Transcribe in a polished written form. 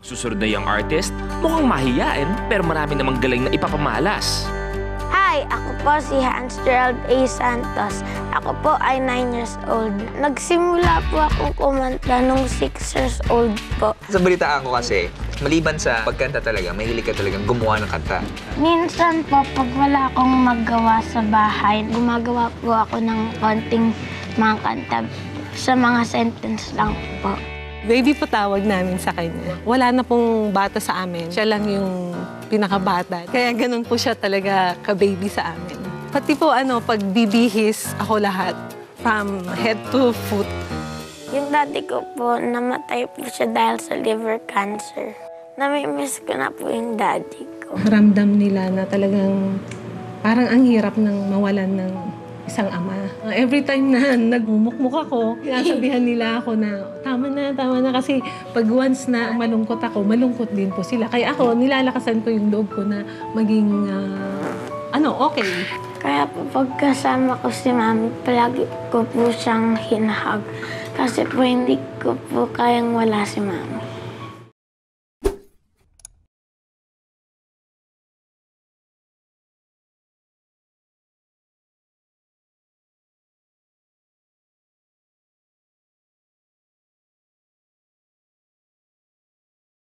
Susunod na young artist, mukhang mahiyain pero marami namang galing na ipapamalas. Hi, ako po si Hans Gerald A. Santos. Ako po ay 9 years old. Nagsimula po akong kumanta nung 6 years old po. Sa balitaan ko kasi, maliban sa pagkanta talaga, mahilig ka talagang gumawa ng kanta. Minsan po, pag wala akong magawa sa bahay, gumagawa po ako ng konting mga kanta sa mga sentence lang po. Baby po tawag namin sa kanya. Wala na pong bata sa amin. Siya lang yung pinakabata. Kaya ganun po siya talaga ka-baby sa amin. Pati po pag bibihis, ako lahat. From head to foot. Yung daddy ko po, namatay po siya dahil sa liver cancer. Namimiss ko na po yung daddy ko. Ramdam nila na talagang parang ang hirap ng mawalan ng isang ama. Every time na nagmumukmuk ako, sinasabihan nila ako na tama na kasi pag once na malungkot ako, malungkot din po sila. Kaya ako, nilalakasan ko yung loob ko na maging, okay. Kaya po pagkasama ko si Mami, palagi ko po siyang hinahag. Kasi po hindi ko po kayang wala si Mami.